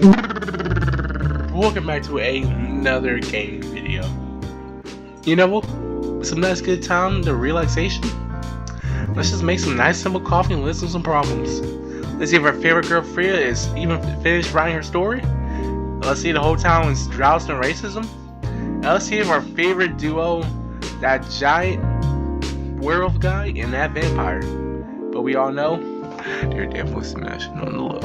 Welcome back to another game video. You know what? Some nice good time to relaxation. Let's just make some nice simple coffee and listen to some problems. Let's see if our favorite girl Freya is even finished writing her story. Let's see the whole town is drowsed in racism. And let's see if our favorite duo, that giant werewolf guy and that vampire. But we all know they're definitely smashing on the low.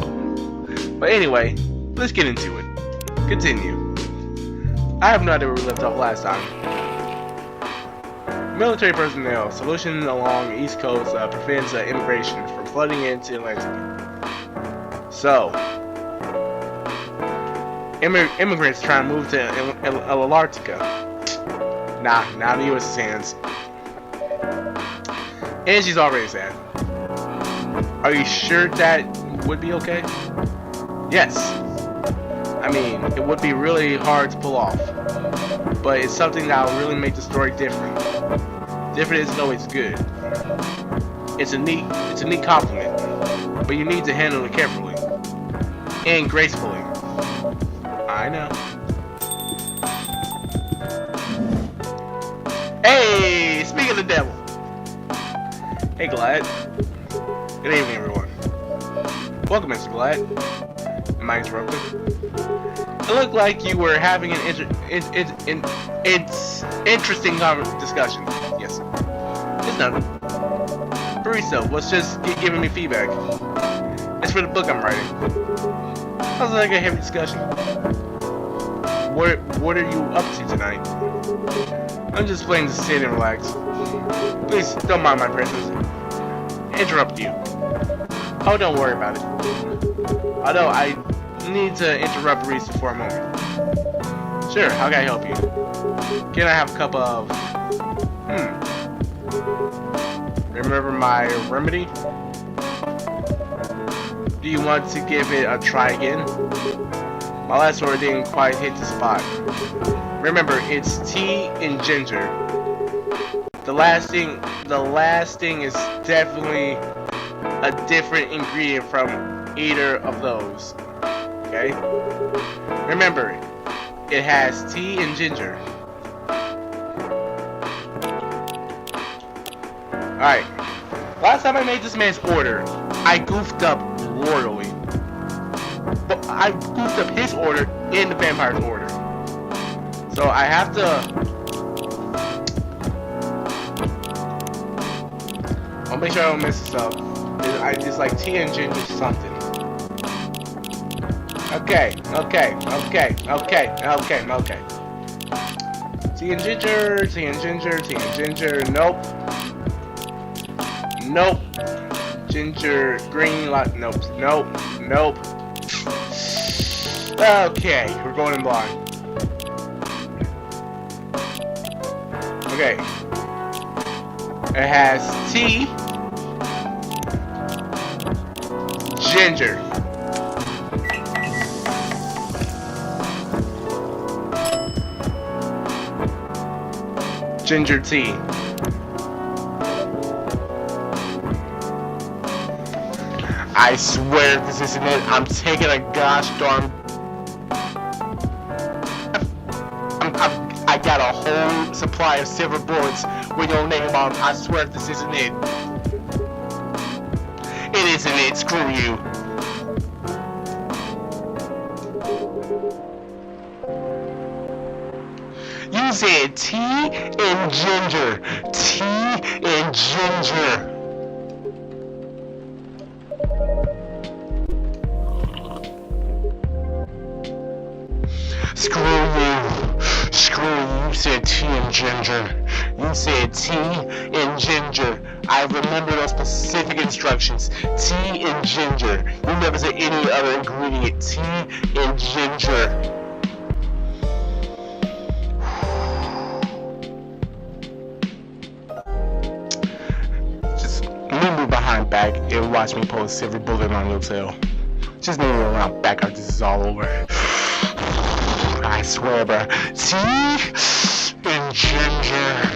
But anyway, let's get into it. Continue. I have no idea where we left off last time. Military personnel. Solution along the East Coast prevents immigration from flooding into Atlantic. So, immigrants trying to move to Antarctica. Nah, not in the U.S.'s hands. And she's already sad. Are you sure that would be okay? Yes. I mean, it would be really hard to pull off, but it's something that will really make the story different. Different isn't always good. It's a neat compliment, but you need to handle it carefully and gracefully. I know. Hey, speaking of the devil. Hey, Glad. Good evening, everyone. Welcome, Mr. Glad. Am I interrupting? It looked like you were having an interesting discussion. Yes. It's nothing. Barista was just giving me feedback. It's for the book I'm writing. Sounds like a heavy discussion. What are you up to tonight? I'm just planning to sit and relax. Please don't mind my presence. Interrupt you. Oh, don't worry about it. Although I need to interrupt Barista for a moment. Sure, how can I help you? Can I have a cup of... Remember my remedy? Do you want to give it a try again? My last order didn't quite hit the spot. Remember, it's tea and ginger. The last thing is definitely a different ingredient from either of those. Okay? Remember, it has tea and ginger. Alright. Last time I made this man's order, I goofed up royally. But I goofed up his order and the vampire's order. So I have to... I'll make sure I don't mess this up. It's like tea and ginger something. Okay. Tea and ginger. Nope. Ginger, green, nope. Okay, we're going in blind. Okay. It has tea, ginger. Ginger tea. I swear this isn't it. I'm taking a gosh darn... I got a whole supply of silver bullets with your name on them. I swear this isn't it. It isn't it. Screw you. You said tea and ginger. Tea and ginger. Screw you said tea and ginger. You said tea and ginger. I remember those specific instructions. Tea and ginger. You never said any other ingredient. Tea and ginger. Just move behind back and watch me pull a silver bullet on your tail. Just move around back after this is all over. I swear, bro. Tea and ginger.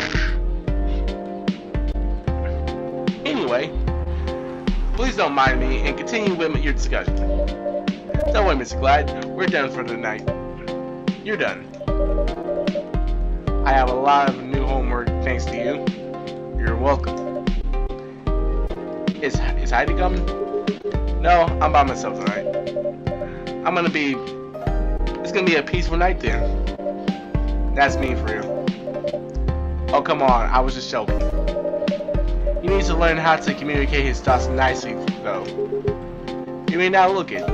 Anyway, please don't mind me and continue with your discussion. Don't worry, Mr. Glad. We're done for the night. You're done. I have a lot of new homework thanks to you. You're welcome. Is Heidi coming? No, I'm by myself tonight. It's gonna be a peaceful night then. That's me for you. Oh, come on, I was just joking. He needs to learn how to communicate his thoughts nicely, though. You may not look it,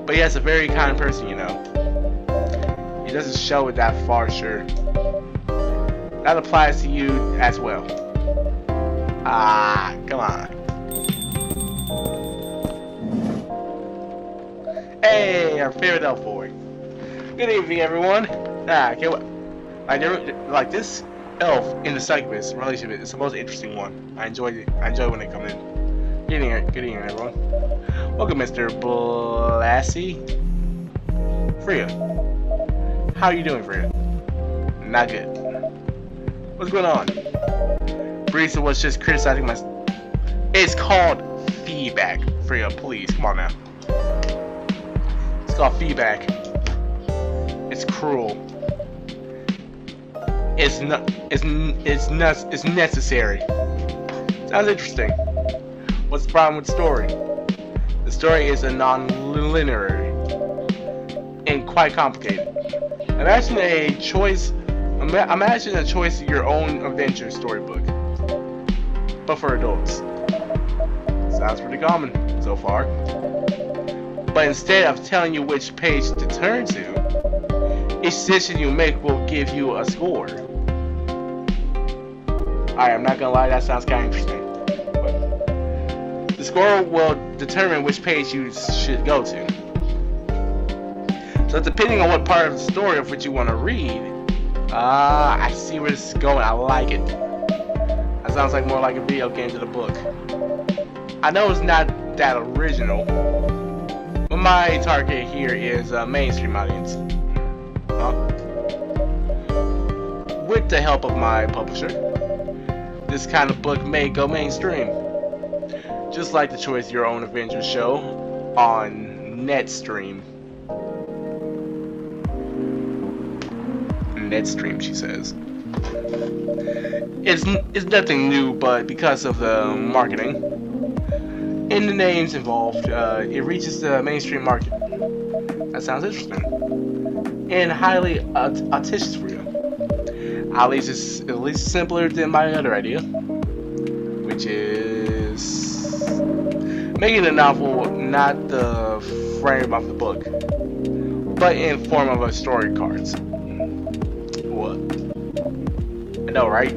but he has a very kind person, you know. He doesn't show it that far, sure. That applies to you as well. Ah, come on. Hey, our favorite elf boy. Good evening, everyone. Like this elf in the succubus relationship is the most interesting one. I enjoy when they come in. Good evening, everyone. Welcome, Mr. Blassie. Freya. How are you doing, Freya? Not good. What's going on? Brisa was just criticizing my... It's called feedback. Freya, please, come on now. It's called feedback. It's cruel. It's necessary. Sounds interesting. What's the problem with the story? The story is a non-linear and quite complicated. Imagine a choice of your own adventure storybook, but for adults. Sounds pretty common so far. But instead of telling you which page to turn to, each decision you make will give you a score. Alright, I'm not gonna lie, that sounds kind of interesting. But the score will determine which page you should go to. So depending on what part of the story of which you want to read, I see where this is going. I like it. That sounds like more like a video game than a book. I know it's not that original, but my target here is a mainstream audience. With the help of my publisher, this kind of book may go mainstream. Just like the Choose Your Own Adventure show on Netstream. Netstream, she says. It's nothing new, but because of the marketing and the names involved, it reaches the mainstream market. That sounds interesting and highly auspicious for you. At least it's simpler than my other idea, which is making a novel not the frame of the book, but in form of a story cards. What? I know, right?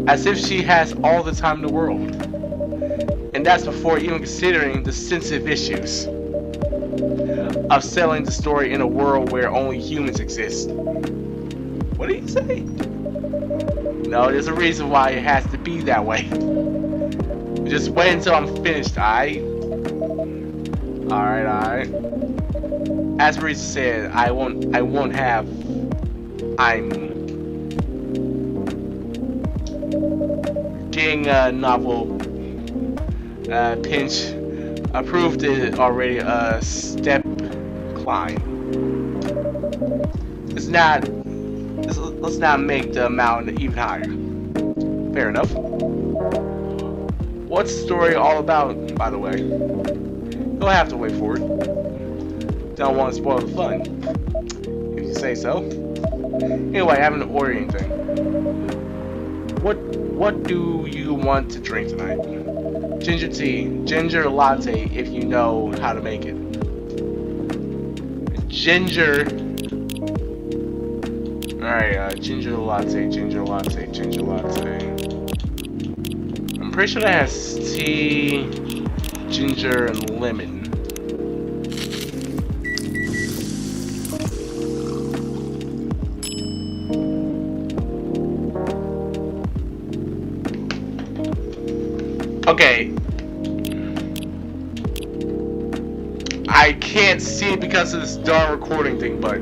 As if she has all the time in the world. And that's before even considering the sensitive issues of selling the story in a world where only humans exist. What did you say? No, there's a reason why it has to be that way. Just wait until I'm finished, alright? Alright. As Brisa said, I'm getting a novel pinch approved it already a step climb. Let's not make the mountain even higher. Fair enough. What's the story all about, by the way? You'll have to wait for it. Don't want to spoil the fun, if you say so. Anyway, I haven't ordered anything. What do you want to drink tonight? Ginger tea, ginger latte, if you know how to make it. Ginger. Alright, ginger latte. I'm pretty sure that has tea, ginger, and lemon. Okay. I can't see it because of this darn recording thing, but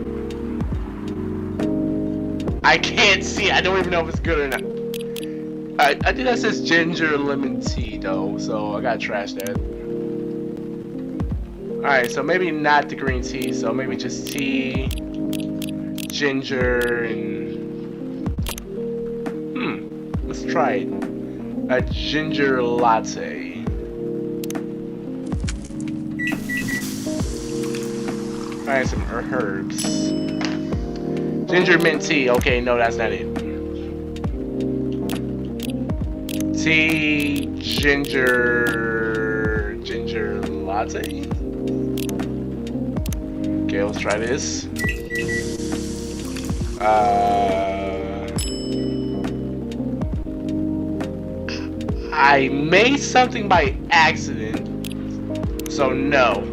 I can't see it. I don't even know if it's good or not. I think that says ginger lemon tea though, so I gotta trash that. Alright, so maybe not the green tea, so maybe just tea, ginger, and... let's try it. A ginger latte. Alright, some herbs. Ginger mint tea. Okay, no, that's not it. Tea, ginger latte. Okay, let's try this. I made something by accident, so no.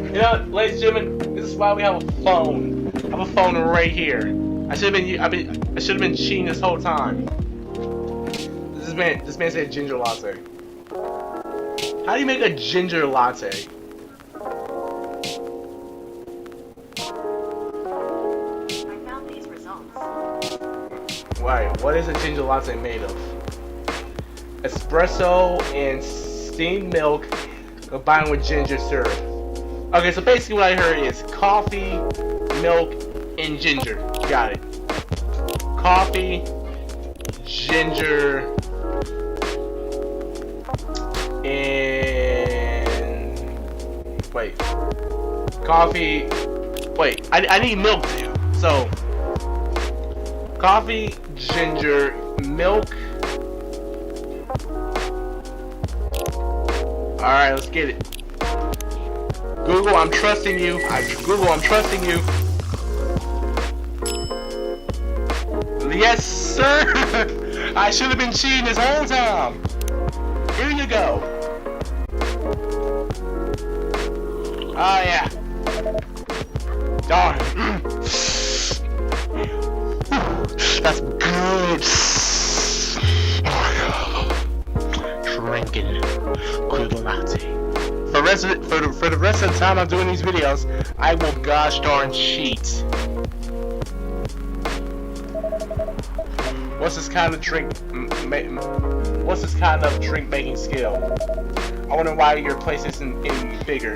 You know, ladies and gentlemen, this is why we have a phone. I have a phone right here. I should have been cheating this whole time. This man said ginger latte. How do you make a ginger latte? I found these results. Right, what is a ginger latte made of? Espresso and steamed milk combined with ginger syrup. Okay, so basically what I heard is coffee, milk, and ginger. Got it. Coffee, ginger, and wait. Coffee. Wait, I need milk too. So coffee, ginger, milk. Alright, let's get it. Google, I'm trusting you. Google, I'm trusting you. Yes, sir! I should have been cheating this whole time. Here you go. Oh, yeah. Darn. That's good. Drinking good latte. For the rest of the time I'm doing these videos, I will gosh darn cheat. What's this kind of drink? What's this kind of drink making skill? I wonder why your place isn't getting bigger.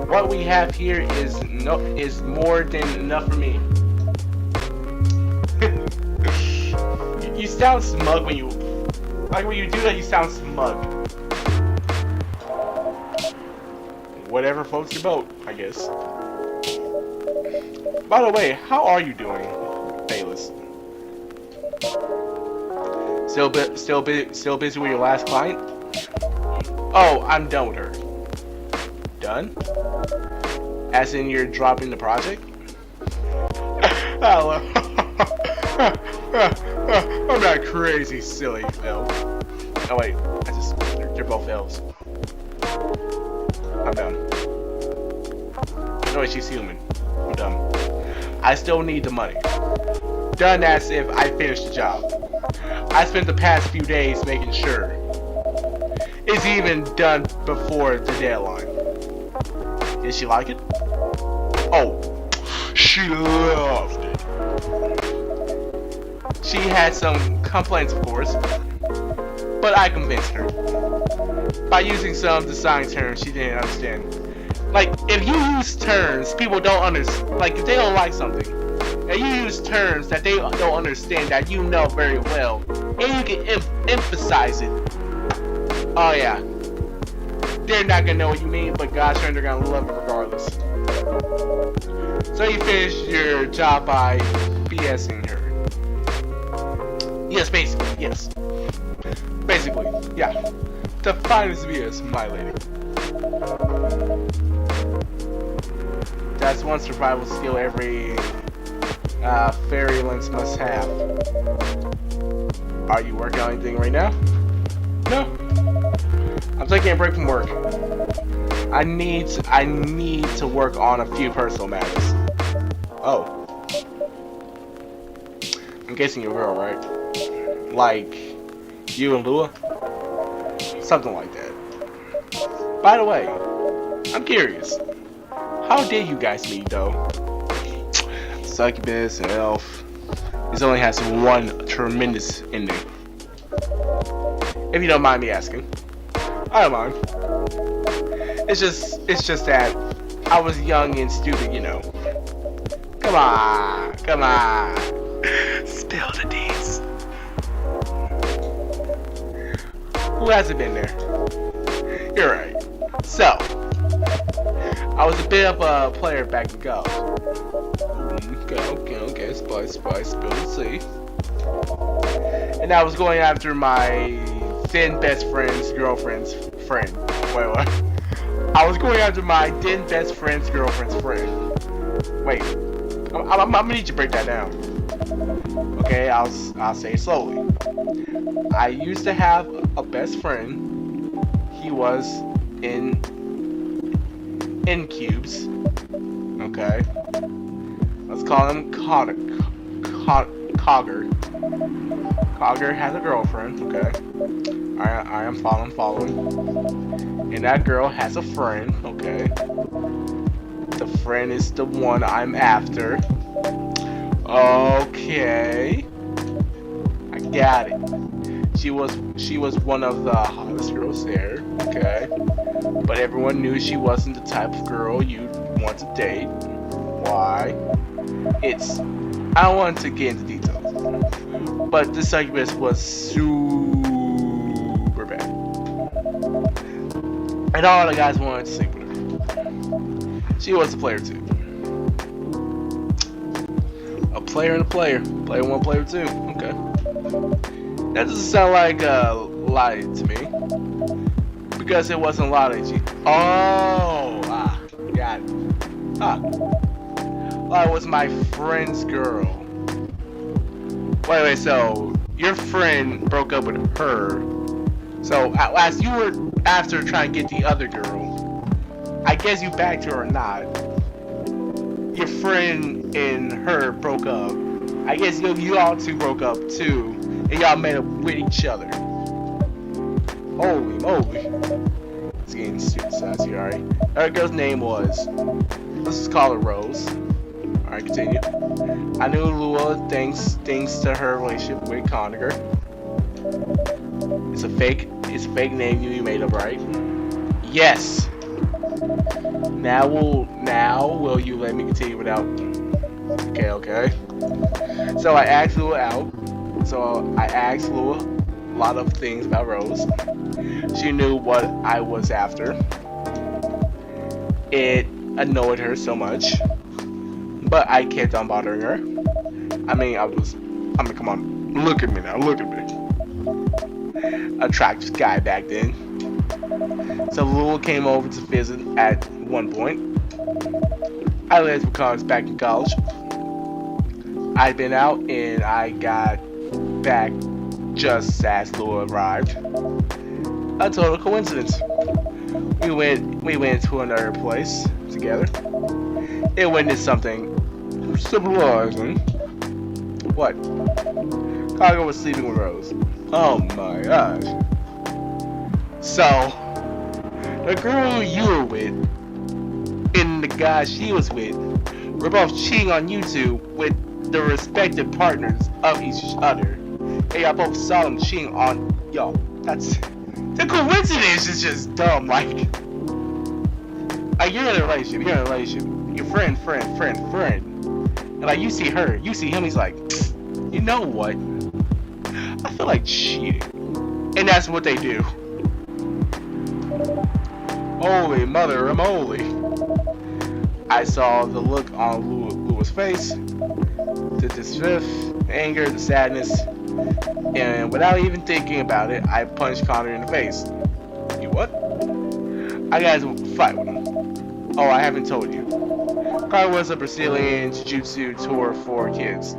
What we have here is more than enough for me. You sound smug when you do that. You sound smug. Whatever floats your boat, I guess. By the way, how are you doing, Bayless? Still busy with your last client? Oh, I'm done with her. Done? As in you're dropping the project? I'm not crazy, silly Phil. Oh wait, they're both L's. I'm done. No, she's human. I'm done. I still need the money. Done as if I finished the job. I spent the past few days making sure it's even done before the deadline. Did she like it? Oh, she loved it. She had some complaints, of course, but I convinced her by using some design terms she didn't understand. Like, if you use terms people don't understand, like if they don't like something, and you use terms that they don't understand that you know very well, and you can emphasize it. Oh yeah, they're not gonna know what you mean, but gosh, they're gonna love it regardless. So you finish your job by BSing her. Yes, basically, yes. Basically, yeah. The finest BS, my lady. That's one survival skill every fairylands must have. Are you working on anything right now? No. I'm taking a break from work. I need to work on a few personal matters. Oh. I'm guessing you're a girl, right? Like you and Lua? Something like that. By the way, I'm curious. How did you guys meet, though? Succubus and Elf. This only has one tremendous ending. If you don't mind me asking. I don't mind. It's just that I was young and stupid, you know. Come on. Spill the deeds. Who hasn't been there? You're right. So, I was a bit of a player back in college. Okay. Spill the tea. And I was going after my then best friend's girlfriend's friend. Wait. I was going after my then best friend's girlfriend's friend. Wait. I'm gonna need you to break that down. Okay, I'll say it slowly. I used to have a best friend. He was in cubes. Okay. Let's call him Cogger. Cogger has a girlfriend. Okay. I am following. And that girl has a friend. Okay. The friend is the one I'm after. Okay. I got it. She was one of the hottest girls there. Okay. But everyone knew she wasn't the type of girl you'd want to date. Why? I don't want to get into details. But this argument was super bad. And all the guys wanted to sleep with her. She was a player too. A player and a player. Player 1, player 2. Okay. That doesn't sound like a lie to me. Because it wasn't a lie to you. Oh! Got it. Oh, it was my friend's girl. Wait, so your friend broke up with her. So, as you were after trying to get the other girl, I guess you backed her or not. Your friend and her broke up. I guess you all two broke up too, and y'all made up with each other. Holy moly. It's getting stupid size here, alright? That girl's name was, let's just call her Rose. Alright, continue. I knew Lua thanks to her relationship with Conager. It's a fake name you made up, right? Yes. Now will you let me continue without? Okay. So I asked Lua out. So I asked Lua a lot of things about Rose. She knew what I was after. It annoyed her so much, but I kept on bothering her. I mean, come on, look at me now, Attractive guy back then. So Lua came over to visit at one point. I lived with cars back in college. I'd been out and I got back just as Lua arrived. A total coincidence. We went to another place together. It witnessed something surprising. What? Cargo was sleeping with Rose. Oh my gosh. So, the girl you were with and the guy she was with were both cheating on you two with the respective partners of each other. And y'all both saw them cheating on y'all. The coincidence is just dumb. Like you're in a relationship. Your friend. And like you see her, you see him, he's like, you know what? I feel like cheating. And that's what they do. Holy mother of moly. I saw the look on Lua's face, the disgust, the anger, the sadness, and without even thinking about it, I punched Connor in the face. You what? I got to fight with him. Oh, I haven't told you. Connor was a Brazilian Jiu-Jitsu tour for kids.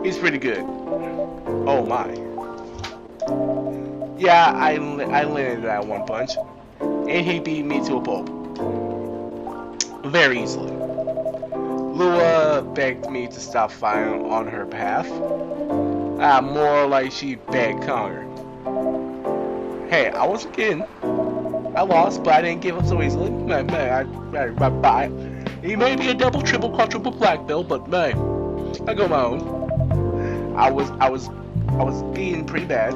He's pretty good. Oh my. Yeah, I landed that one punch, and he beat me to a pulp. Very easily. Lua begged me to stop fighting on her behalf. More like she begged Connor. Hey, I wasn't kidding. I lost, but I didn't give up so easily. He may be a double, triple, quadruple black belt, but man, I go my own. I was beaten pretty bad.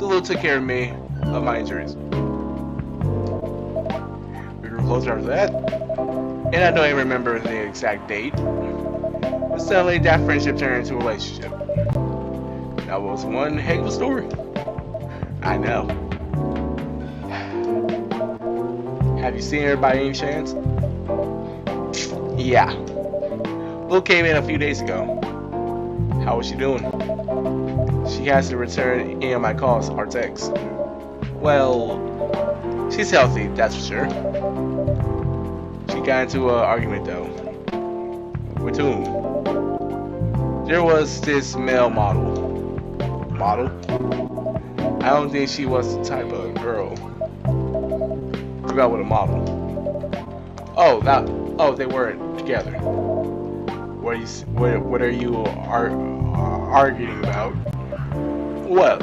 So Lou took care of me of my injuries. We grew closer after that, and I don't even remember the exact date. But suddenly, that friendship turned into a relationship. That was one heck of a story. I know. Have you seen her by any chance? Yeah. Lou came in a few days ago. How was she doing? She has to return any of my calls or texts. Well, she's healthy, that's for sure. She got into an argument though. With whom? There was this male model. Model? I don't think she was the type of girl. Forgot what a model. Oh, they weren't together. What are you arguing about? Well,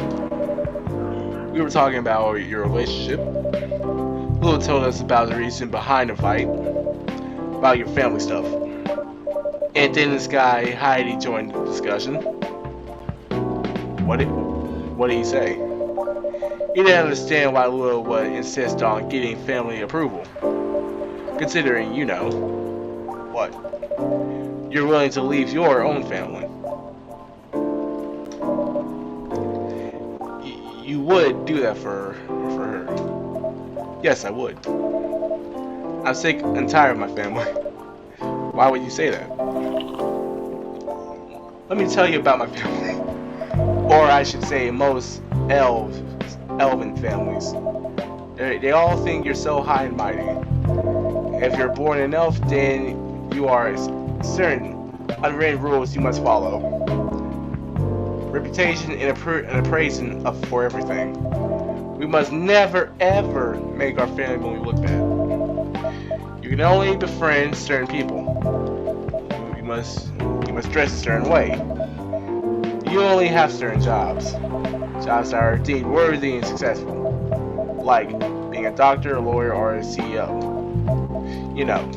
we were talking about your relationship. Lulu told us about the reason behind the fight, about your family stuff. And then this guy Heidi joined the discussion. What did he say? He didn't understand why Lulu would insist on getting family approval, considering, you know, what? You're willing to leave your own family. You would do that for her. Yes, I would. I'm sick and tired of my family. Why would you say that? Let me tell you about my family. Or I should say most elven families. They all think you're so high and mighty. If you're born an elf, then you are certain unwritten rules you must follow. Reputation and appraising for everything. We must never ever make our family look bad. You can only befriend certain people. You must dress a certain way. You only have certain jobs. Jobs that are deemed worthy and successful. Like being a doctor, a lawyer, or a CEO. You know.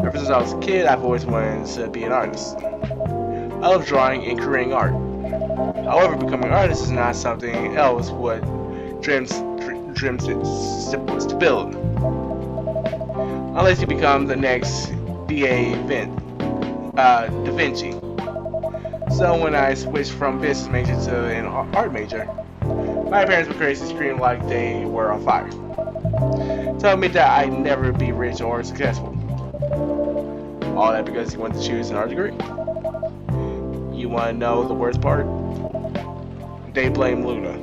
Ever since I was a kid, I've always wanted to be an artist. I love drawing and creating art. However, becoming an artist is not something else what dreams to build. Unless you become the next Da Vinci. So when I switched from business major to an art major, my parents were crazy, screaming like they were on fire. Telling me that I'd never be rich or successful. All that because you wanted to choose an art degree. You want to know the worst part? They blame Luna.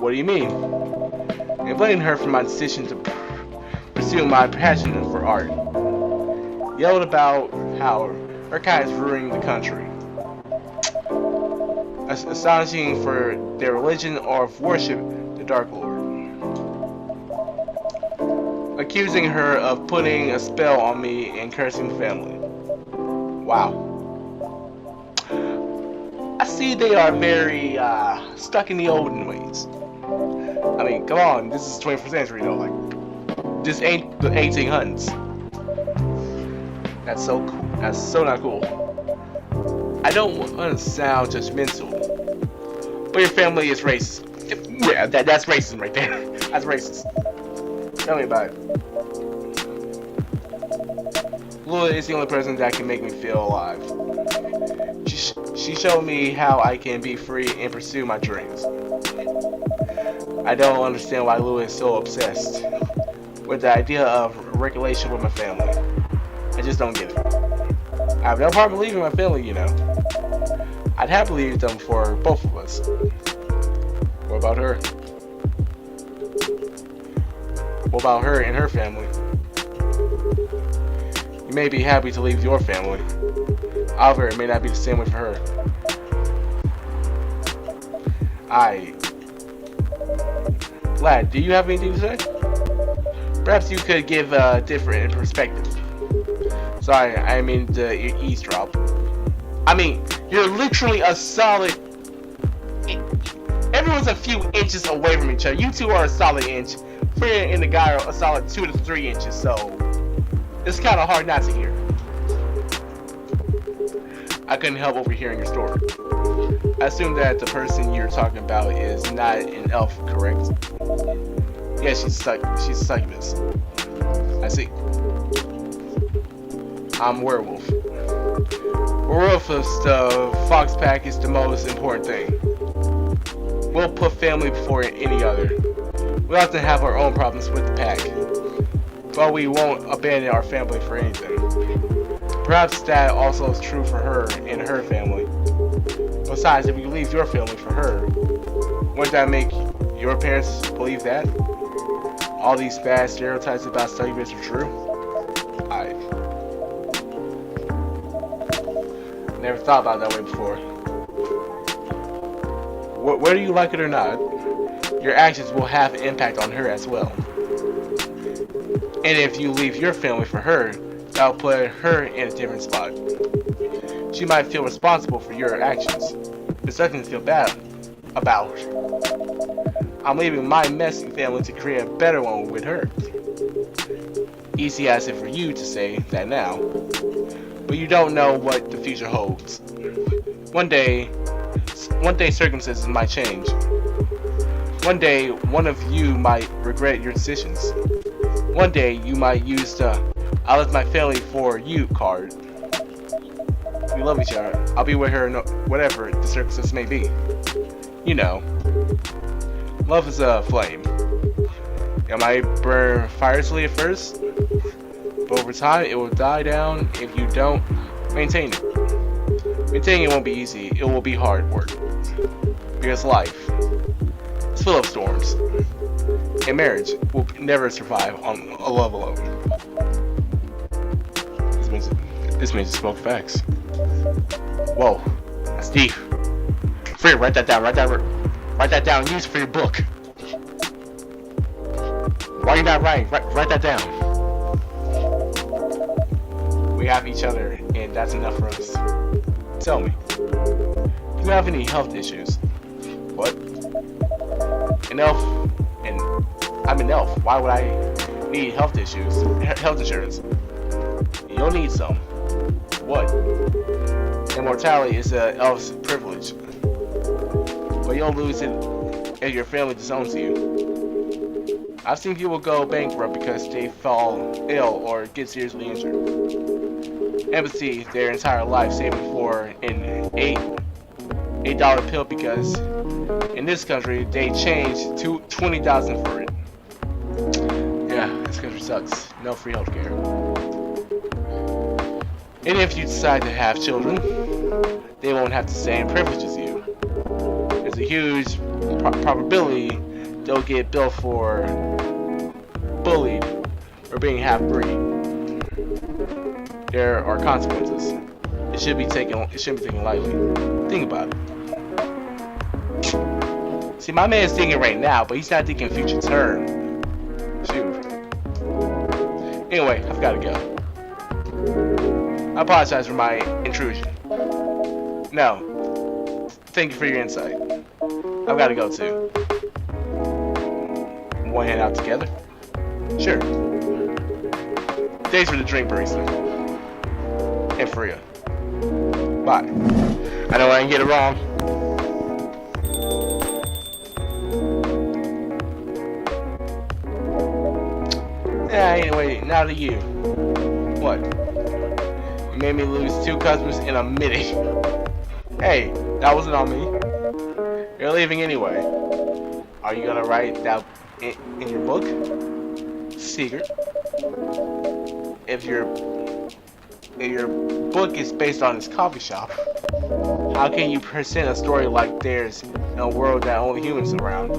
What do you mean? They blame her for my decision to pursue my passion for art. Yelled about how her kind is ruining the country. Astonishing for their religion or worship the Dark Lord. Accusing her of putting a spell on me and cursing the family. Wow. I see they are very stuck in the olden ways. I mean, come on, this is the 21st century though, like, this ain't the 1800s. That's so cool. That's so not cool. I don't want to sound judgmental, but your family is racist. Yeah, that's racism right there. That's racist. Tell me about it. Lula is the only person that can make me feel alive. She showed me how I can be free and pursue my dreams. I don't understand why Lula is so obsessed with the idea of regulation with my family. I just don't get it. I have no problem leaving my family, you know. I'd happily leave them for both of us. What about her? What about her and her family? You may be happy to leave your family. However, it may not be the same way for her. Lad, do you have anything to say? Perhaps you could give a different perspective. Sorry, I mean to eavesdrop. I mean, you're literally a solid... Everyone's a few inches away from each other. You two are a solid inch. Freya and the guy are a solid 2 to 3 inches, so... It's kind of hard not to hear. I couldn't help overhearing your story. I assume that the person you're talking about is not an elf, correct? Yeah, she's a succubus. I see. I'm werewolf. Werewolf of the Fox Pack is the most important thing. We'll put family before any other. We often have our own problems with the pack, but we won't abandon our family for anything. Perhaps that also is true for her and her family. Besides, if you leave your family for her, wouldn't that make your parents believe that? All these bad stereotypes about succubus are true? I never thought about it that way before. Whether you like it or not, your actions will have an impact on her as well. And if you leave your family for her, that'll put her in a different spot. She might feel responsible for your actions. There's nothing to feel bad about. I'm leaving my messy family to create a better one with her. Easy as it for you to say that now, but you don't know what the future holds. One day circumstances might change. One day, one of you might regret your decisions. One day, you might use the "I left my family for you" card. We love each other. I'll be with her, whatever the circumstances may be. You know, love is a flame. It might burn fiercely at first, but over time, it will die down if you don't maintain it. Maintaining it won't be easy. It will be hard work. Because life is full of storms. And marriage will never survive on a love alone. This means you spoke facts. Whoa, that's deep. Free, write that down. Write that down. Use it for your book. Why are you not writing? Write that down. We have each other, and that's enough for us. Tell me, do you have any health issues? What? An elf, and I'm an elf. Why would I need health issues? Health insurance? You'll need some. What? Immortality is an elf's privilege, but you'll lose it if your family disowns you. I've seen people go bankrupt because they fall ill or get seriously injured. Empathy their entire life saving for an $8 pill because in this country they changed to $20,000 for it. Yeah, this country sucks. No free healthcare. And if you decide to have children, they won't have the same privilege as you. There's a huge probability they'll get billed for bullied or being half-breed. There are consequences. It shouldn't be taken lightly. Think about it. See, my man's thinking right now, but he's not thinking future term. Shoot. Anyway, I've got to go. I apologize for my intrusion. No. Thank you for your insight. I've got to go too. Want to head out together? Sure. Thanks for the drink, barista. And for you. Bye. I know I didn't get it wrong. Yeah, anyway, now to you. What? You made me lose 2 customers in a minute. Hey, that wasn't on me. You're leaving anyway. Are you gonna write that in your book? Secret. If your book is based on this coffee shop, how can you present a story like there's in a world that only humans are around?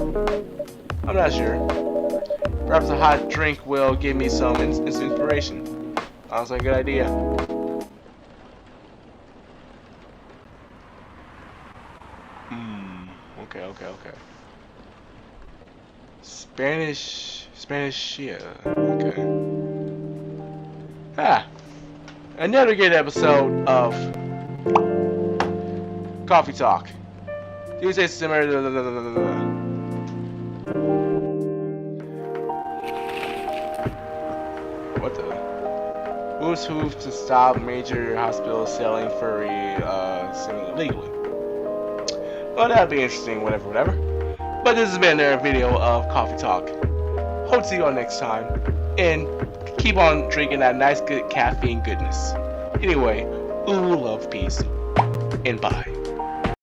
I'm not sure. Perhaps a hot drink will give me some inspiration. Sounds like a good idea. Okay. Spanish, yeah. Okay. Another good episode of Coffee Talk. Tuesday similar. What the? Who's to stop major hospitals selling furry semen legally? Well, that'd be interesting, whatever. But this has been another video of Coffee Talk. Hope to see you all next time. And keep on drinking that nice, good caffeine goodness. Anyway, ooh, love, peace, and bye.